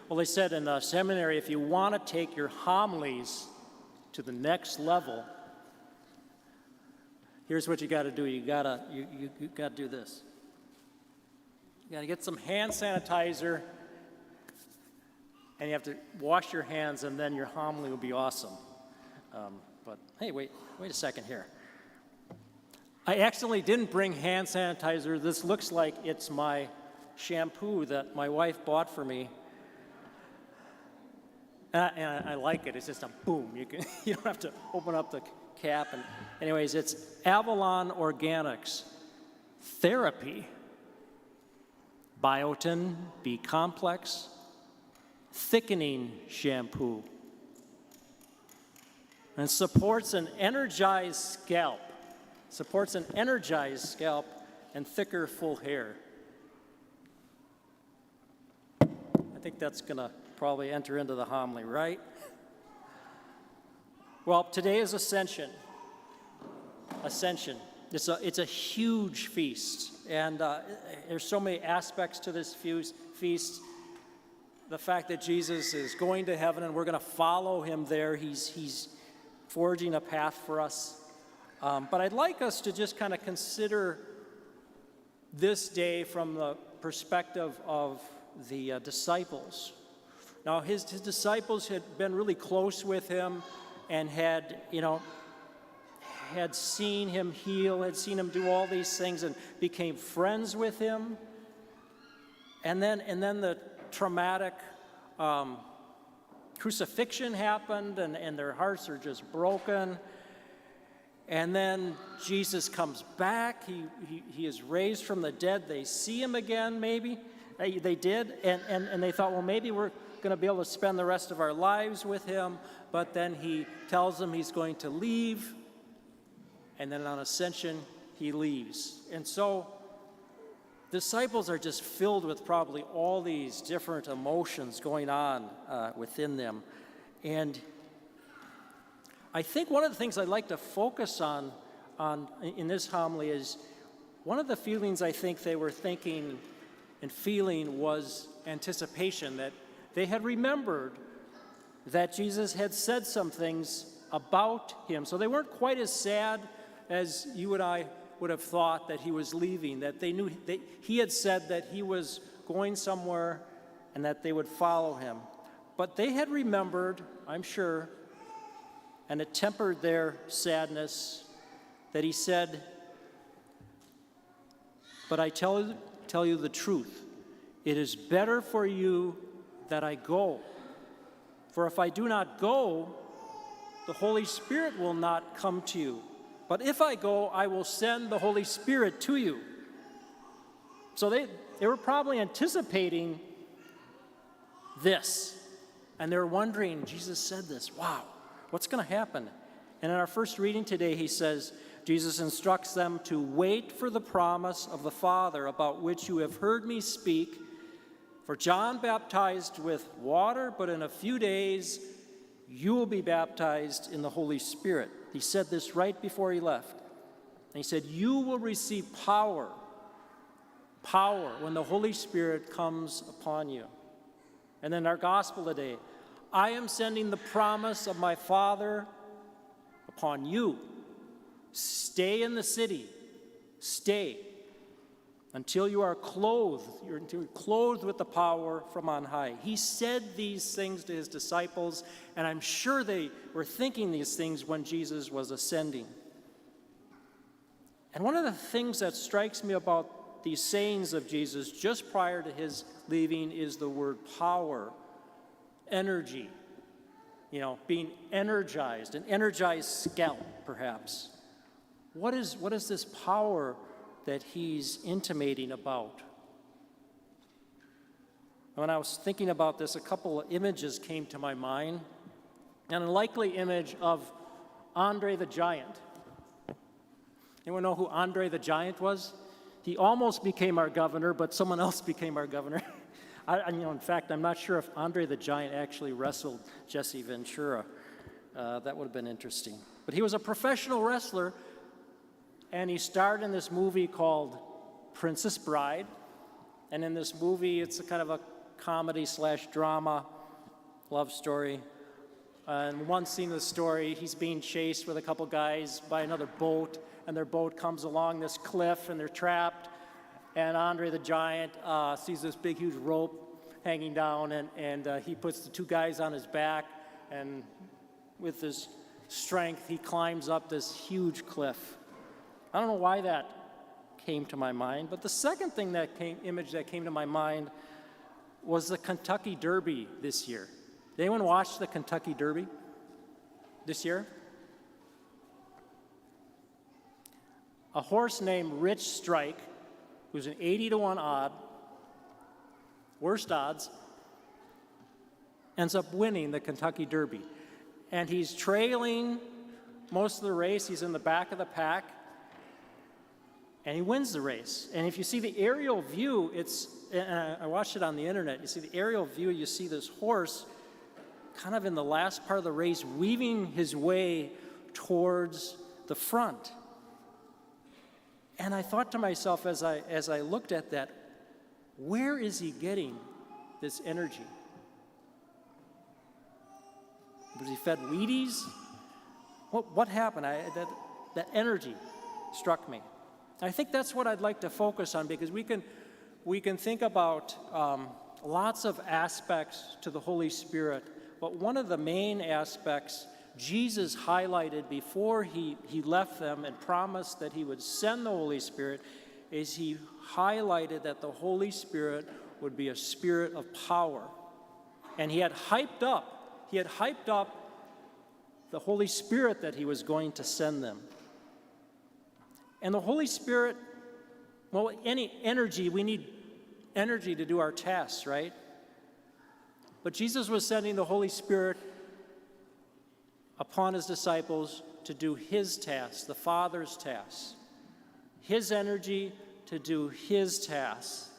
Well, they said in the seminary, if you want to take your homilies to the next level, here's what you got to do. You got to do this. You got to get some hand sanitizer, and you have to wash your hands, and then your homily will be awesome. But hey, wait a second here. I accidentally didn't bring hand sanitizer. This looks like it's my shampoo that my wife bought for me. And I like it. It's just a boom. You don't have to open up the cap. And anyways, it's Avalon Organics Therapy Biotin B Complex Thickening Shampoo. And supports an energized scalp. Supports an energized scalp and thicker full hair. I think that's going to probably enter into the homily, right? Well, today is Ascension. Ascension. It's a huge feast, and there's so many aspects to this feast. The fact that Jesus is going to heaven and we're going to follow him there. He's forging a path for us. But I'd like us to just kind of consider this day from the perspective of the disciples. Now, his disciples had been really close with him and had seen him heal, had seen him do all these things and became friends with him. And then the traumatic crucifixion happened, and their hearts are just broken. And then Jesus comes back. He is raised from the dead. They see him again, maybe. They did. And they thought, well, maybe we're going to be able to spend the rest of our lives with him. But then he tells them he's going to leave. And then on Ascension, he leaves. And so disciples are just filled with probably all these different emotions going on within them. And I think one of the things I'd like to focus on in this homily is one of the feelings I think they were thinking and feeling was anticipation, that they had remembered that Jesus had said some things about him. So they weren't quite as sad as you and I would have thought that he was leaving, that they knew he had said that he was going somewhere and that they would follow him. But they had remembered, I'm sure, and it tempered their sadness, that he said, "But I tell you the truth, it is better for you that I go. For if I do not go, the Holy Spirit will not come to you. But if I go, I will send the Holy Spirit to you." So they were probably anticipating this. And they were wondering, Jesus said this, wow, what's going to happen? And in our first reading today, he says, Jesus instructs them to wait for the promise of the Father about which you have heard me speak. For John baptized with water, but in a few days you will be baptized in the Holy Spirit. He said this right before he left. And he said, you will receive power when the Holy Spirit comes upon you. And then our gospel today, I am sending the promise of my Father upon you. Stay in the city. Stay until you are clothed. Until you're clothed with the power from on high. He said these things to his disciples, and I'm sure they were thinking these things when Jesus was ascending. And one of the things that strikes me about these sayings of Jesus just prior to his leaving is the word power, energy, being energized, an energized scalp, perhaps. What is this power that he's intimating about? When I was thinking about this, a couple of images came to my mind. An unlikely image of Andre the Giant. Anyone know who Andre the Giant was? He almost became our governor, but someone else became our governor. In fact, I'm not sure if Andre the Giant actually wrestled Jesse Ventura. That would have been interesting. But he was a professional wrestler, and he starred in this movie called Princess Bride. And in this movie, it's a kind of a comedy/drama love story. And one scene of the story, he's being chased with a couple guys by another boat, and their boat comes along this cliff, and they're trapped. And Andre the Giant sees this big, huge rope hanging down, and he puts the two guys on his back, and with his strength, he climbs up this huge cliff. I don't know why that came to my mind, but the second image that came to my mind was the Kentucky Derby this year. Did anyone watch the Kentucky Derby this year? A horse named Rich Strike, who's an 80-to-1 odd, worst odds, ends up winning the Kentucky Derby. And he's trailing most of the race. He's in the back of the pack, and he wins the race. And if you see the aerial view, I watched it on the internet, you see the aerial view, you see this horse kind of in the last part of the race, weaving his way towards the front. And I thought to myself as I looked at that, where is he getting this energy? Was he fed Wheaties? What happened? That energy struck me. I think that's what I'd like to focus on, because we can think about lots of aspects to the Holy Spirit, but one of the main aspects Jesus highlighted before he left them and promised that he would send the Holy Spirit is he highlighted that the Holy Spirit would be a spirit of power. And he had hyped up the Holy Spirit that he was going to send them. And the Holy Spirit, well, any energy, we need energy to do our tasks, right? But Jesus was sending the Holy Spirit upon his disciples to do his tasks, the Father's tasks. His energy to do his tasks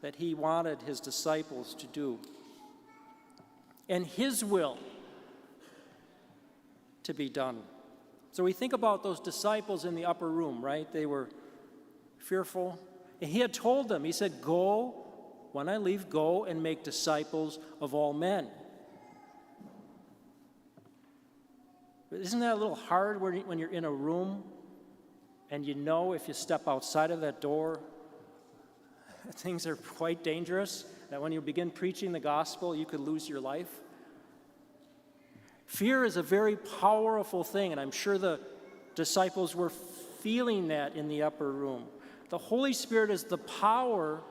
that he wanted his disciples to do. And his will to be done. So we think about those disciples in the upper room, right? They were fearful. And he had told them, he said, go, when I leave, go and make disciples of all men. But isn't that a little hard when you're in a room and you know if you step outside of that door, things are quite dangerous, that when you begin preaching the gospel, you could lose your life? Fear is a very powerful thing, and I'm sure the disciples were feeling that in the upper room. The Holy Spirit is the power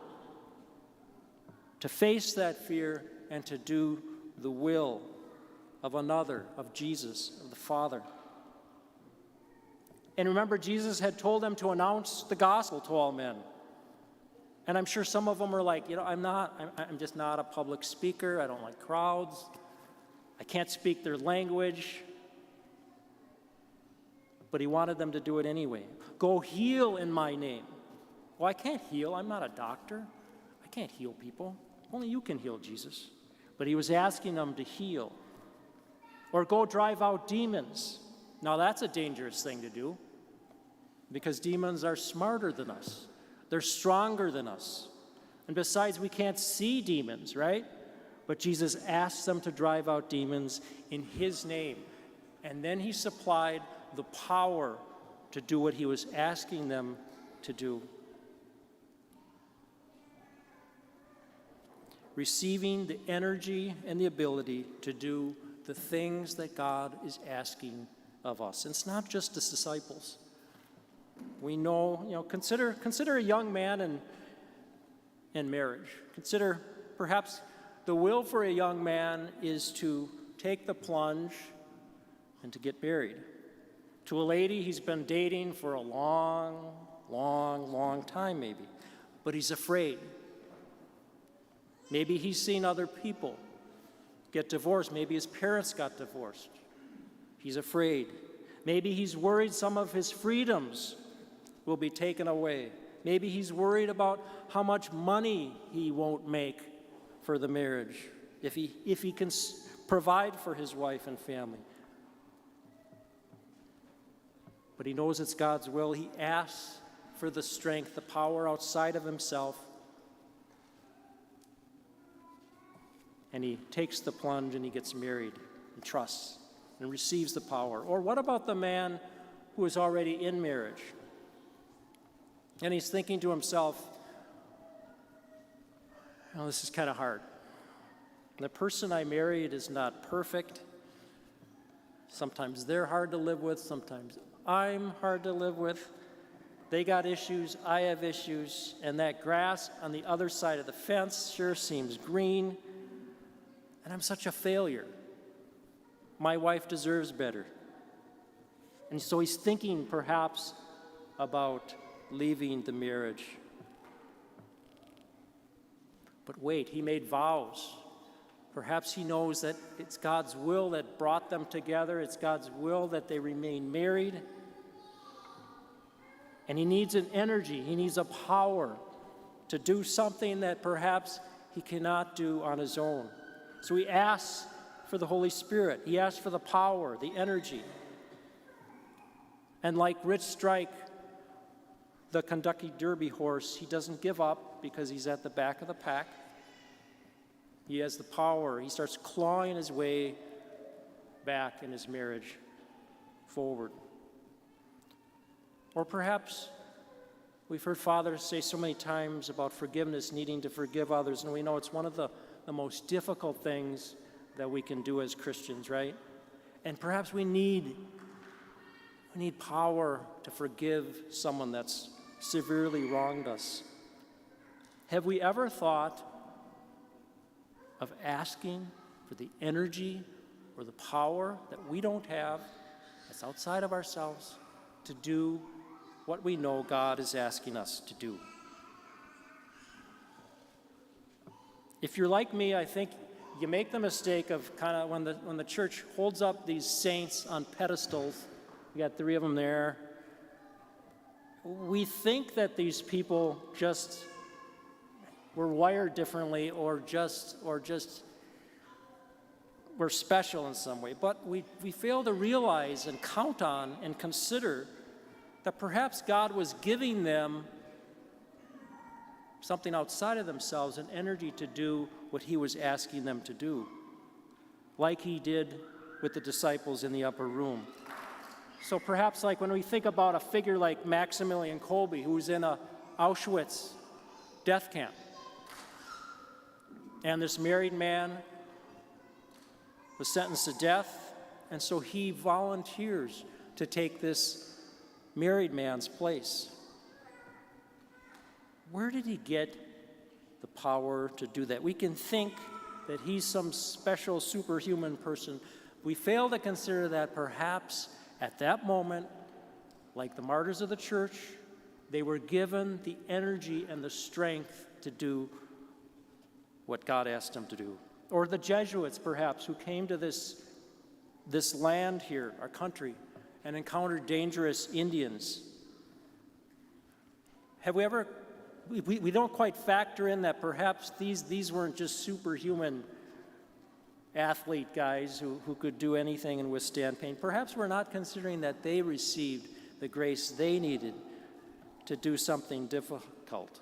to face that fear and to do the will of another, of Jesus, of the Father. And remember, Jesus had told them to announce the gospel to all men. And I'm sure some of them were like, I'm just not a public speaker. I don't like crowds. I can't speak their language. But he wanted them to do it anyway. Go heal in my name. Well, I can't heal. I'm not a doctor. I can't heal people. Only you can heal, Jesus. But he was asking them to heal. Or go drive out demons. Now that's a dangerous thing to do, because demons are smarter than us. They're stronger than us. And besides, we can't see demons, right? But Jesus asked them to drive out demons in his name. And then he supplied the power to do what he was asking them to do. Receiving the energy and the ability to do the things that God is asking of us. And it's not just the disciples. We know, consider a young man in marriage. Consider perhaps the will for a young man is to take the plunge and to get married. To a lady he's been dating for a long, long, long time maybe, but he's afraid. Maybe he's seen other people get divorced. Maybe his parents got divorced. He's afraid. Maybe he's worried some of his freedoms will be taken away. Maybe he's worried about how much money he won't make for the marriage if he can provide for his wife and family. But he knows it's God's will. He asks for the strength, the power outside of himself. and he takes the plunge and he gets married and trusts and receives the power? Or what about the man who is already in marriage? And he's thinking to himself, oh, this is kind of hard. The person I married is not perfect. Sometimes they're hard to live with. Sometimes I'm hard to live with. They got issues, I have issues, and that grass on the other side of the fence sure seems green, and I'm such a failure. My wife deserves better. And so he's thinking perhaps about leaving the marriage. But wait, he made vows. Perhaps he knows that it's God's will that brought them together. It's God's will that they remain married. And he needs an energy, he needs a power to do something that perhaps he cannot do on his own. So he asks for the Holy Spirit. He asks for the power, the energy. And like Rich Strike, the Kentucky Derby horse, he doesn't give up because he's at the back of the pack. He has the power. He starts clawing his way back in his marriage forward. Or perhaps we've heard fathers say so many times about forgiveness, needing to forgive others, and we know it's one of the most difficult things that we can do as Christians, right? And perhaps we need power to forgive someone that's severely wronged us. Have we ever thought of asking for the energy or the power that we don't have, that's outside of ourselves, to do what we know God is asking us to do? If you're like me, I think you make the mistake of kind of when the church holds up these saints on pedestals, we got 3 of them there, we think that these people just were wired differently or just were special in some way. But we fail to realize and count on and consider that perhaps God was giving them something outside of themselves, an energy to do what he was asking them to do, like he did with the disciples in the upper room. So perhaps like when we think about a figure like Maximilian Kolbe, who was in a Auschwitz death camp, and this married man was sentenced to death, and so he volunteers to take this married man's place. Where did he get the power to do that? We can think that he's some special superhuman person. We fail to consider that perhaps at that moment, like the martyrs of the church, they were given the energy and the strength to do what God asked them to do. Or the Jesuits, perhaps, who came to this land here, our country, and encountered dangerous Indians. Have we ever, we don't quite factor in that perhaps these weren't just superhuman athlete guys who could do anything and withstand pain. Perhaps we're not considering that they received the grace they needed to do something difficult.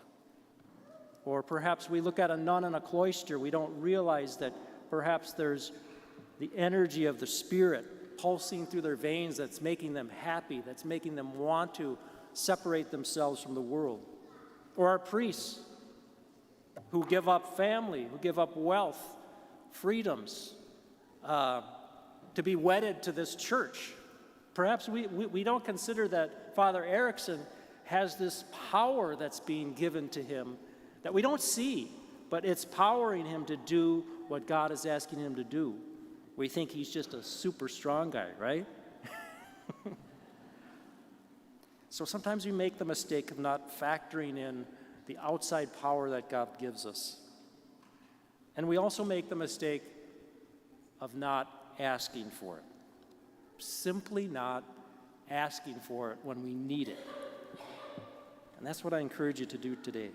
Or perhaps we look at a nun in a cloister, we don't realize that perhaps there's the energy of the Spirit pulsing through their veins that's making them happy, that's making them want to separate themselves from the world. Or our priests who give up family, who give up wealth, freedoms, to be wedded to this church. Perhaps we don't consider that Father Erickson has this power that's being given to him that we don't see, but it's powering him to do what God is asking him to do. We think he's just a super strong guy, right? So sometimes we make the mistake of not factoring in the outside power that God gives us. And we also make the mistake of not asking for it. Simply not asking for it when we need it. And that's what I encourage you to do today.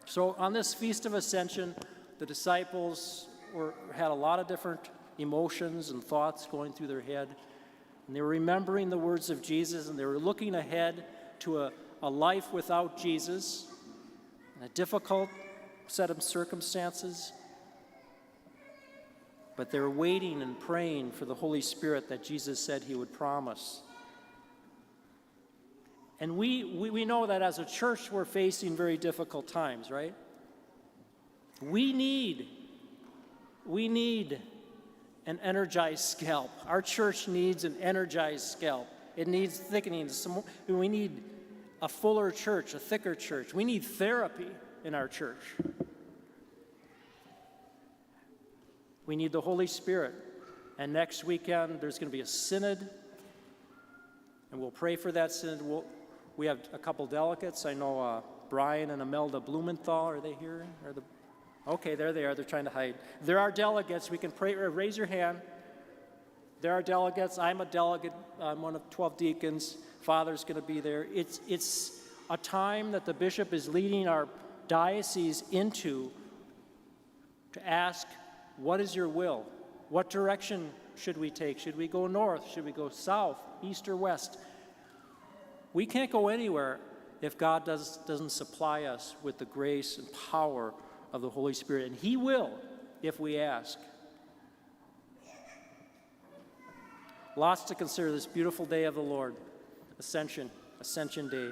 So on this Feast of Ascension, the disciples had a lot of different emotions and thoughts going through their head. And they were remembering the words of Jesus, and they were looking ahead to a life without Jesus, and a difficult set of circumstances. but they're waiting and praying for the Holy Spirit that Jesus said he would promise. And we know that as a church we're facing very difficult times, right? We need an energized scalp. Our church needs an energized scalp. It needs thickening. We need a fuller church, a thicker church. We need therapy in our church. We need the Holy Spirit. And next weekend, there's going to be a synod, and we'll pray for that synod. We have a couple delegates. I know Brian and Imelda Blumenthal. Are they here? Okay, there they are. They're trying to hide. There are delegates. We can pray. Raise your hand. There are delegates. I'm a delegate. I'm one of 12 deacons. Father's going to be there. It's a time that the bishop is leading our diocese into to ask, what is your will? What direction should we take? Should we go north? Should we go south, east, or west? We can't go anywhere if God doesn't supply us with the grace and power of the Holy Spirit. And he will if we ask. Lots to consider this beautiful day of the Lord, Ascension Day.